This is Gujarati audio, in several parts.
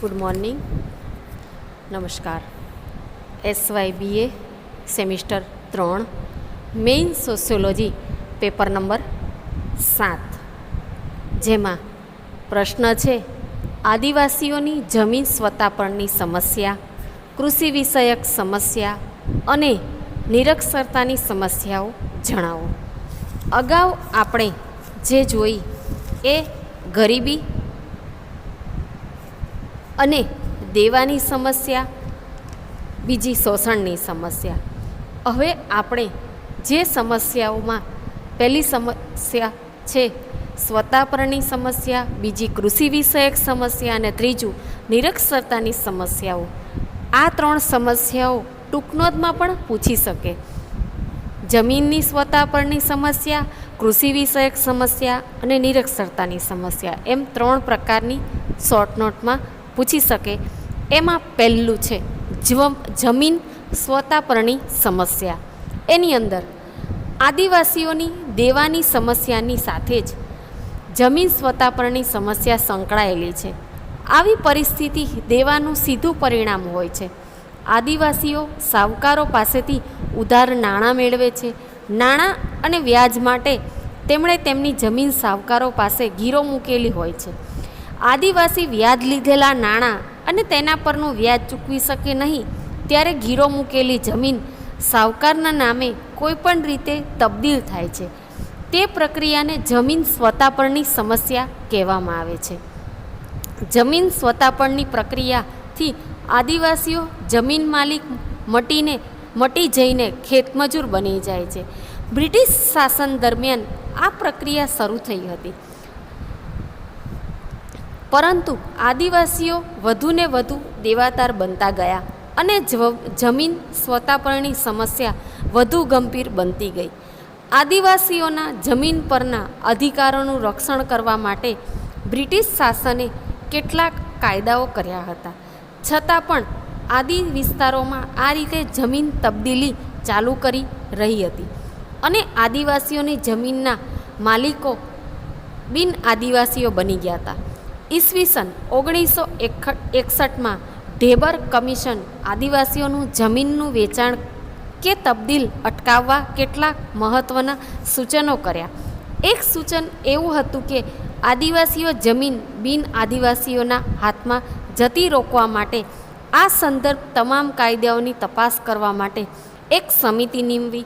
ગુડ મોર્નિંગ, નમસ્કાર. SYBA semester 3 main sociology paper number 7, જેમાં પ્રશ્ન છે આદિવાસીઓની જમીન સ્વતા પરની સમસ્યા, કૃષિ વિષયક સમસ્યા અને નિરક્ષરતાની સમસ્યાઓ જણાવો. અગાઉ આપણે જે જોઈ એ ગરીબી અને દેવાની સમસ્યા, બીજી શોષણની સમસ્યા. હવે આપણે જે સમસ્યાઓમાં પહેલી સમસ્યા છે સ્વતાપરની સમસ્યા, બીજી કૃષિ વિષયક સમસ્યા અને ત્રીજું નિરક્ષરતાની સમસ્યાઓ. આ 3 સમસ્યાઓ ટૂંકનોંધમાં પણ પૂછી શકે. જમીનની સ્વતાપરની સમસ્યા, કૃષિ વિષયક સમસ્યા અને નિરક્ષરતાની સમસ્યા, એમ 3 પ્રકારની શોર્ટ નોટમાં પૂછી શકે. એમાં પહેલું છે જમીન સ્વતાપરની સમસ્યા. એની અંદર આદિવાસીઓની દેવાની સમસ્યાની સાથે જ જમીન સ્વતાપરની સમસ્યા સંકળાયેલી છે. આવી પરિસ્થિતિ દેવાનું સીધું પરિણામ હોય છે. આદિવાસીઓ સાવકારો પાસેથી ઉધાર નાણાં મેળવે છે. નાણાં અને વ્યાજ માટે તેમણે તેમની જમીન સાવકારો પાસે ગીરો મૂકેલી હોય છે. આદિવાસી વ્યાજ લીધેલા નાણાં અને તેના પરનું વ્યાજ ચૂકવી શકે નહીં, ત્યારે ગીરો મૂકેલી જમીન સાવકારના નામે કોઈપણ રીતે તબદીલ થાય છે. તે પ્રક્રિયાને જમીન સ્વતાપરની સમસ્યા કહેવામાં આવે છે. જમીન સ્વતાપરની પ્રક્રિયાથી આદિવાસીઓ જમીન માલિક મટી જઈને ખેતમજૂર બની જાય છે. બ્રિટિશ શાસન દરમિયાન આ પ્રક્રિયા શરૂ થઈ હતી, પરંતુ આદિવાસીઓ વધુને વધુ દેવાદાર બનતા ગયા અને જમીન સ્વતાપરની સમસ્યા વધુ ગંભીર બનતી ગઈ. આદિવાસીઓના જમીન પરના અધિકારોનું રક્ષણ કરવા માટે બ્રિટિશ શાસને કેટલાક કાયદાઓ કર્યા હતા. છતાં પણ આદિ વિસ્તારોમાં આ રીતે જમીન તબદીલી ચાલુ કરી રહી હતી અને આદિવાસીઓની જમીનના માલિકો બિન આદિવાસીઓ બની ગયા હતા. ઈસવીસન 1961માં ઢેબર કમિશન આદિવાસીઓનું જમીનનું વેચાણ કે તબદીલ અટકાવવા કેટલાક મહત્ત્વના સૂચનો કર્યા. એક સૂચન એવું હતું કે આદિવાસીઓ જમીન બિન આદિવાસીઓના હાથમાં જતી રોકવા માટે આ સંદર્ભ તમામ કાયદાઓની તપાસ કરવા માટે એક સમિતિ નીમવી.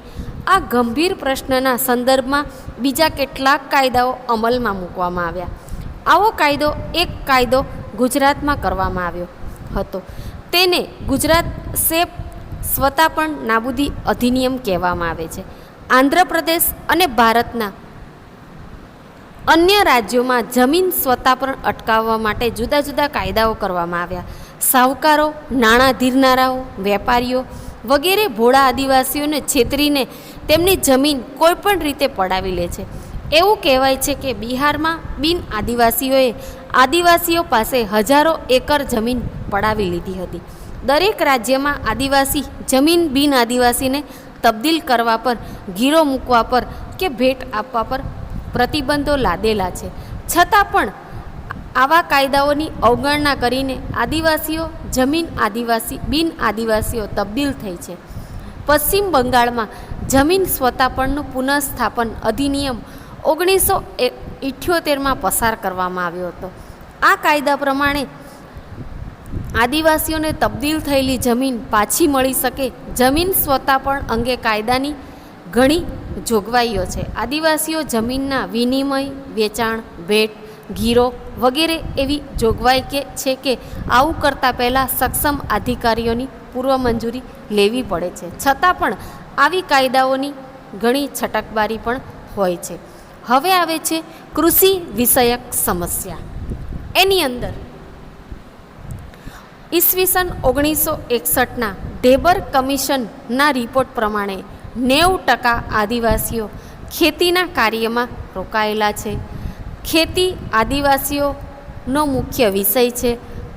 આ ગંભીર પ્રશ્નના સંદર્ભમાં બીજા કેટલાક કાયદાઓ અમલમાં મૂકવામાં આવ્યા. આવો એક કાયદો ગુજરાતમાં કરવામાં આવ્યો હતો. તેને ગુજરાત સ્વતાપન નાબૂદી અધિનિયમ કહેવામાં આવે છે. આંધ્રપ્રદેશ અને ભારતના અન્ય રાજ્યોમાં જમીન સ્વતાપન અટકાવવા માટે જુદા જુદા કાયદાઓ કરવામાં આવ્યા. સાહુકારો, નાણાં ધીરનારાઓ, વેપારીઓ વગેરે ભોળા આદિવાસીઓને છેતરીને તેમની જમીન કોઈપણ રીતે પડાવી લે છે. એવું કહેવાય છે કે બિહારમાં બિન આદિવાસીઓએ આદિવાસીઓ પાસે હજારો એકર જમીન પડાવી લીધી હતી. દરેક રાજ્યમાં આદિવાસી જમીન બિન આદિવાસીને તબદીલ કરવા પર, ગીરો મૂકવા પર કે ભેટ આપવા પર પ્રતિબંધો લાદેલા છે. છતાં પણ આવા કાયદાઓની અવગણના કરીને આદિવાસીઓ જમીન બિન આદિવાસીઓ તબદીલ થઈ છે. પશ્ચિમ બંગાળમાં જમીન સ્વતાપનનું પુનઃસ્થાપન અધિનિયમ 1978માં પસાર કરવામાં આવ્યો હતો. આ કાયદા પ્રમાણે આદિવાસીઓને તબદીલ થયેલી જમીન પાછી મળી શકે. જમીન સ્વતાપન અંગે કાયદાની ઘણી જોગવાઈઓ છે. આદિવાસીઓ જમીનના વિનિમય, વેચાણ, ભેટ, ગીરો વગેરે એવી જોગવાઈ છે કે આવું કરતાં પહેલાં સક્ષમ અધિકારીઓની પૂર્વ મંજૂરી લેવી પડે છે. છતાં પણ આવી કાયદાઓની ઘણી છટકબારી પણ હોય છે. હવે આવે છે કૃષિ વિષયક સમસ્યા. એની અંદર ઈસવીસન 1961ના ઢેબર કમિશનના રિપોર્ટ પ્રમાણે 90% આદિવાસીઓ ખેતીના કાર્યમાં રોકાયેલા છે. ખેતી આદિવાસીઓનો મુખ્ય વિષય છે,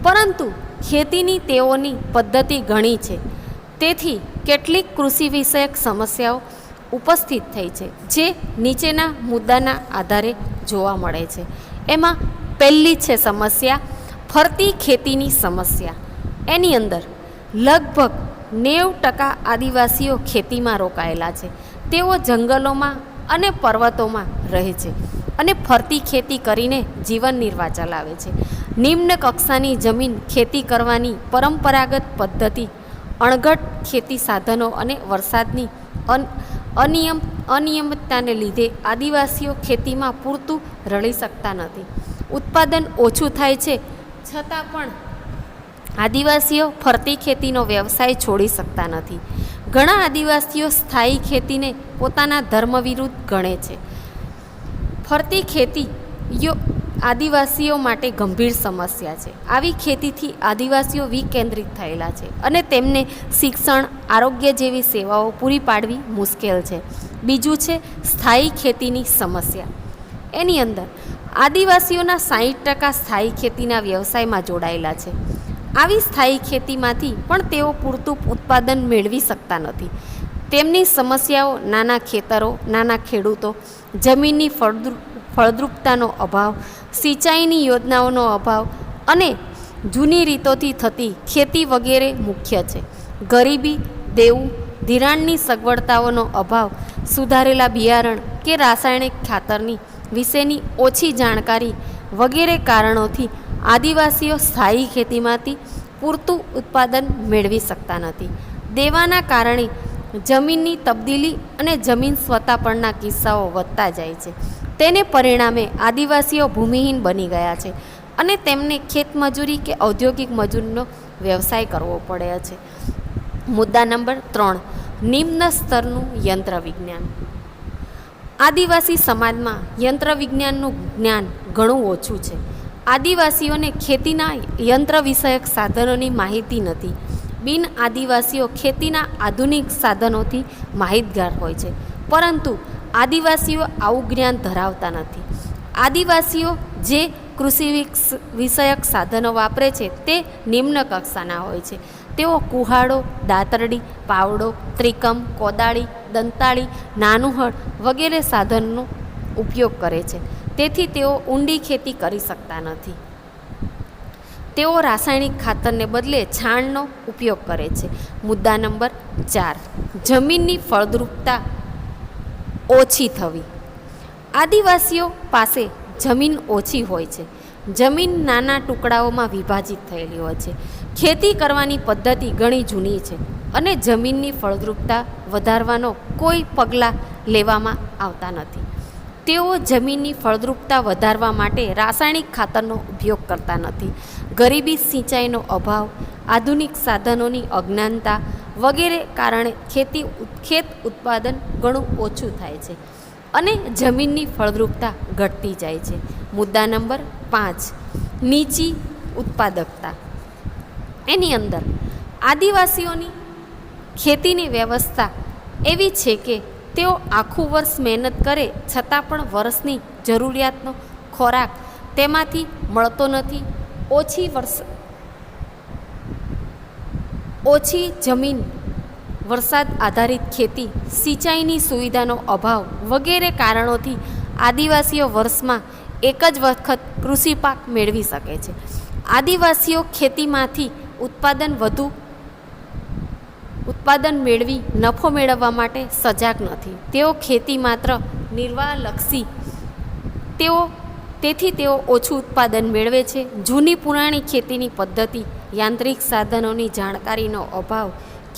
પરંતુ ખેતીની તેઓની પદ્ધતિ ઘણી છે. તેથી કેટલીક કૃષિ વિષયક સમસ્યાઓ ઉપસ્થિત થઈ છે, જે નીચેના મુદ્દાના આધારે જોવા મળે છે. એમાં પહેલી છે સમસ્યા ફરતી ખેતીની સમસ્યા. એની અંદર લગભગ 90% આદિવાસીઓ ખેતીમાં રોકાયેલા છે. તેઓ જંગલોમાં અને પર્વતોમાં રહે છે અને ફરતી ખેતી કરીને જીવન નિર્વાહ ચલાવે છે. નિમ્ન કક્ષાની જમીન ખેતી કરવાની પરંપરાગત પદ્ધતિ, અણઘડ ખેતી સાધનો અને વરસાદની અનિયમિતતાને લીધે આદિવાસીઓ ખેતીમાં પૂરતું રળી શકતા નથી. ઉત્પાદન ઓછું થાય છે છતાં પણ આદિવાસીઓ ફરતી ખેતીનો વ્યવસાય છોડી શકતા નથી. ઘણા આદિવાસીઓ સ્થાયી ખેતીને પોતાના ધર્મ વિરુદ્ધ ગણે છે. ફરતી ખેતી આદિવાસીઓ માટે ગંભીર સમસ્યા છે. આવી ખેતીથી આદિવાસીઓ વિકેન્દ્રિત થયેલા છે અને તેમને શિક્ષણ, આરોગ્ય જેવી સેવાઓ પૂરી પાડવી મુશ્કેલ છે. બીજું છે સ્થાયી ખેતીની સમસ્યા. એની અંદર આદિવાસીઓના 60% સ્થાયી ખેતીના વ્યવસાયમાં જોડાયેલા છે. આવી સ્થાયી ખેતીમાંથી પણ તેઓ પૂરતું ઉત્પાદન મેળવી શકતા નથી. તેમની સમસ્યાઓ નાના ખેતરો, નાના ખેડૂતો, જમીનની ફળદ્રુપતાનો અભાવ, સિંચાઈની યોજનાઓનો અભાવ અને જૂની રીતોથી થતી ખેતી વગેરે મુખ્ય છે. ગરીબી, દેવું, ધિરાણની સગવડતાઓનો અભાવ, સુધારેલા બિયારણ કે રાસાયણિક ખાતરની વિશેની ઓછી જાણકારી વગેરે કારણોથી આદિવાસીઓ સ્થાયી ખેતીમાંથી પૂરતું ઉત્પાદન મેળવી શકતા નથી. દેવાના કારણે જમીનની તબદીલી અને જમીન સ્વતાપણના કિસ્સાઓ વધતા જાય છે. તેને પરિણામે આદિવાસીઓ ભૂમિહીન બની ગયા છે અને તેમને ખેતમજૂરી કે ઔદ્યોગિક મજૂરીનો વ્યવસાય કરવો પડે છે. મુદ્દા નંબર 3, નિમ્ન સ્તરનું યંત્ર વિજ્ઞાન. આદિવાસી સમાજમાં યંત્ર વિજ્ઞાનનું જ્ઞાન ઘણું ઓછું છે. આદિવાસીઓને ખેતીના યંત્ર વિષયક સાધનોની માહિતી નથી. બિન આદિવાસીઓ ખેતીના આધુનિક સાધનોથી માહિતગાર હોય છે, પરંતુ આદિવાસીઓ આવું જ્ઞાન ધરાવતા નથી. આદિવાસીઓ જે કૃષિ વિષયક સાધનો વાપરે છે તે નિમ્ન કક્ષાના હોય છે. તેઓ કુહાડો, દાતરડી, પાવડો, ત્રિકમ, કોદાળી, દંતાળી, નાનું હળ વગેરે સાધનનો ઉપયોગ કરે છે. તેથી તેઓ ઊંડી ખેતી કરી શકતા નથી. તેઓ રાસાયણિક ખાતરને બદલે છાણનો ઉપયોગ કરે છે. મુદ્દા નંબર 4, જમીનની ફળદ્રુપતા ઓછી થવી. આદિવાસીઓ પાસે જમીન ઓછી હોય છે. જમીન નાના ટુકડાઓમાં વિભાજિત થયેલી હોય છે. ખેતી કરવાની પદ્ધતિ ઘણી જૂની છે અને જમીનની ફળદ્રુપતા વધારવાનો કોઈ પગલાં લેવામાં આવતા નથી. તેઓ જમીનની ફળદ્રુપતા વધારવા માટે રાસાયણિક ખાતરનો ઉપયોગ કરતા નથી. ગરીબી, સિંચાઈનો અભાવ, આધુનિક સાધનોની અજ્ઞાનતા વગેરે કારણે ખેત ઉત્પાદન ઘણું ઓછું થાય છે અને જમીનની ફળદ્રુપતા ઘટતી જાય છે. મુદ્દા નંબર 5, નીચી ઉત્પાદકતા. એની અંદર આદિવાસીઓની ખેતીની વ્યવસ્થા એવી છે કે તેઓ આખું વર્ષ મહેનત કરે છતાં પણ વર્ષની જરૂરિયાતનો ખોરાક તેમાંથી મળતો નથી. ઓછી જમીન, વરસાદ આધારિત ખેતી, સિંચાઈની સુવિધાનો અભાવ વગેરે કારણોથી આદિવાસીઓ વર્ષમાં એક જ વખત કૃષિ પાક મેળવી શકે છે. આદિવાસીઓ ખેતીમાંથી ઉત્પાદન મેળવી નફો મેળવવા માટે સજાગ નથી. તેઓ ખેતી માત્ર નિર્વાહલક્ષી તેથી તેઓ ઓછું ઉત્પાદન મેળવે છે. જૂની પુરાણી ખેતીની પદ્ધતિ, યાંત્રિક સાધનોની જાણકારીનો અભાવ,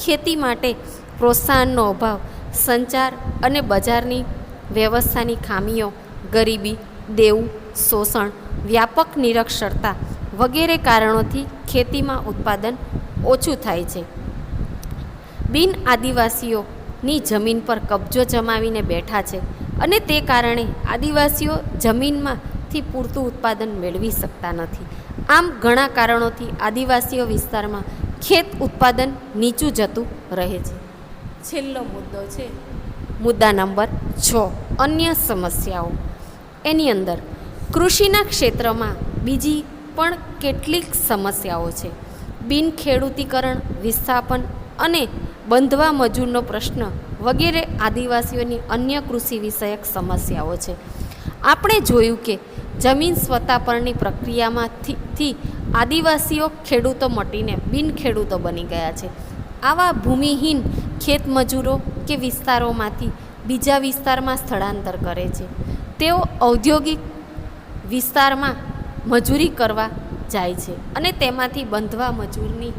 ખેતી માટે પ્રોત્સાહનનો અભાવ, સંચાર અને બજારની વ્યવસ્થાની ખામીઓ, ગરીબી, દેવું, શોષણ, વ્યાપક નિરક્ષરતા વગેરે કારણોથી ખેતીમાં ઉત્પાદન ઓછું થાય છે. બિન આદિવાસીઓની જમીન પર કબજો જમાવીને બેઠા છે અને તે કારણે આદિવાસીઓ જમીનમાંથી પૂરતું ઉત્પાદન મેળવી શકતા નથી. આમ ઘણા કારણોથી આદિવાસીઓ વિસ્તારમાં ખેત ઉત્પાદન નીચું જતું રહે છે. છેલ્લો મુદ્દો છે મુદ્દા નંબર 6, અન્ય સમસ્યાઓ. એની અંદર કૃષિના ક્ષેત્રમાં બીજી પણ કેટલીક સમસ્યાઓ છે. બિનખેડૂતીકરણ, વિસ્થાપન અને બંધવા મજૂરનો પ્રશ્ન વગેરે આદિવાસીઓની અન્ય કૃષિ વિષયક સમસ્યાઓ છે. આપણે જોયું કે જમીન સ્વતાપરની પ્રક્રિયામાંથી આદિવાસીઓ ખેડૂતો મટીને બિનખેડૂતો બની ગયા છે. આવા ભૂમિહીન ખેતમજૂરો કે વિસ્તારોમાંથી બીજા વિસ્તારમાં સ્થળાંતર કરે છે. તેઓ ઔદ્યોગિક વિસ્તારમાં મજૂરી કરવા જાય છે અને તેમાંથી બંધવા મજૂરની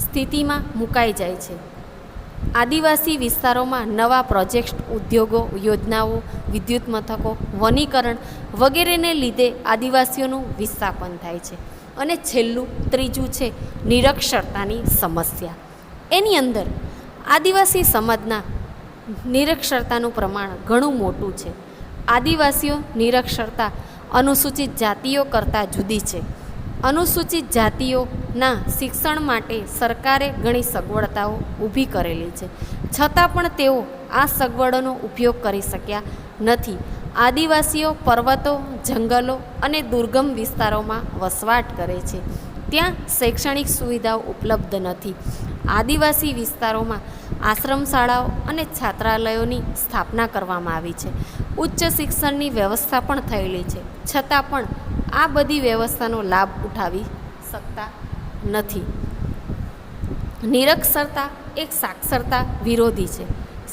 સ્થિતિમાં મુકાઈ જાય છે. આદિવાસી વિસ્તારોમાં નવા પ્રોજેક્ટ, ઉદ્યોગો, યોજનાઓ, વિદ્યુત મથકો, વનીકરણ વગેરેને લીધે આદિવાસીઓનું વિસ્થાપન થાય છે. અને છેલ્લું ત્રીજું છે નિરક્ષરતાની સમસ્યા. એની અંદર આદિવાસી સમાજના નિરક્ષરતાનું પ્રમાણ ઘણું મોટું છે. આદિવાસીઓ નિરક્ષરતા અનુસૂચિત જાતિઓ કરતાં જુદી છે. અનુસૂચિત જાતિઓના શિક્ષણ માટે સરકારે ઘણી સગવડતાઓ ઊભી કરેલી છે, છતાં પણ તેઓ આ સગવડોનો ઉપયોગ કરી શક્યા નથી. આદિવાસીઓ પર્વતો, જંગલો અને દુર્ગમ વિસ્તારોમાં વસવાટ કરે છે. ત્યાં શૈક્ષણિક સુવિધાઓ ઉપલબ્ધ નથી. આદિવાસી વિસ્તારોમાં આશ્રમ શાળાઓ અને છાત્રાલયોની સ્થાપના કરવામાં આવી છે. ઉચ્ચ શિક્ષણની વ્યવસ્થા પણ થયેલી છે, છતાં પણ આ બધી વ્યવસ્થાનો લાભ ઉઠાવી શકતા નથી. નિરક્ષરતા એક સાક્ષરતા વિરોધી છે.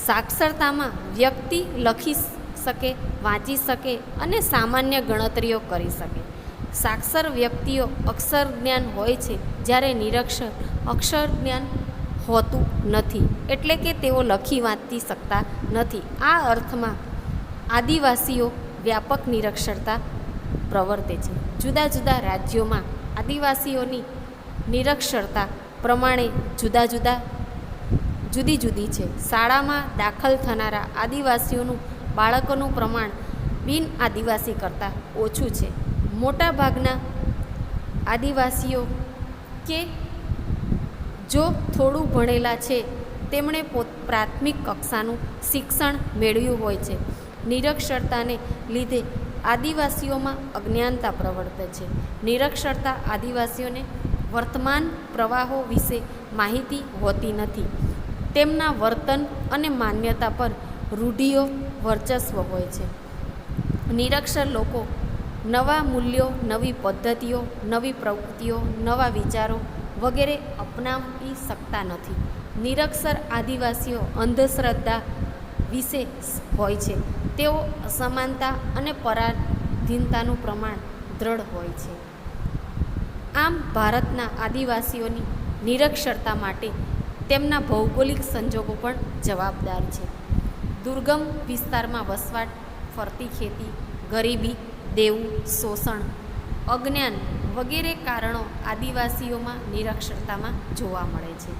સાક્ષરતામાં વ્યક્તિ લખી શકે, વાંચી શકે અને સામાન્ય ગણતરીઓ કરી શકે. સાક્ષર વ્યક્તિઓ અક્ષર જ્ઞાન હોય છે, જ્યારે નિરક્ષર અક્ષર જ્ઞાન હોતું નથી, એટલે કે તેઓ લખી વાંચી શકતા નથી. આ અર્થમાં આદિવાસીઓ વ્યાપક નિરક્ષરતા પ્રવર્તે છે. જુદા જુદા રાજ્યોમાં આદિવાસીઓની નિરક્ષરતા પ્રમાણે જુદી જુદી છે. શાળામાં દાખલ થનારા આદિવાસીઓનું બાળકોનું પ્રમાણ બિન આદિવાસી કરતાં ઓછું છે. મોટાભાગના આદિવાસીઓ કે જો થોડું ભણેલા છે તેમણે પ્રાથમિક કક્ષાનું શિક્ષણ મેળવ્યું હોય છે. નિરક્ષરતાને લીધે આદિવાસીઓમાં અજ્ઞાનતા પ્રવર્તે છે. નિરક્ષરતા આદિવાસીઓને વર્તમાન પ્રવાહો વિશે માહિતી હોતી નથી. તેમના વર્તન અને માન્યતા પર રૂઢિઓ વર્ચસ્વ હોય છે. નિરક્ષર લોકો નવા મૂલ્યો, નવી પદ્ધતિઓ, નવી પ્રવૃત્તિઓ, નવા વિચારો વગેરે અપનાવી શકતા નથી. નિરક્ષર આદિવાસીઓ અંધશ્રદ્ધા વિશે હોય છે. તેઓ અસમાનતા અને પરાધીનતાનું પ્રમાણ દ્રઢ હોય છે. આમ ભારતના આદિવાસીઓની નિરક્ષરતા માટે તેમના ભૌગોલિક સંજોગો પણ જવાબદાર છે. દુર્ગમ વિસ્તારમાં વસવાટ, ફરતી ખેતી, ગરીબી, દેવું, શોષણ, અજ્ઞાન વગેરે કારણો આદિવાસીઓમાં નિરક્ષરતામાં જોવા મળે છે.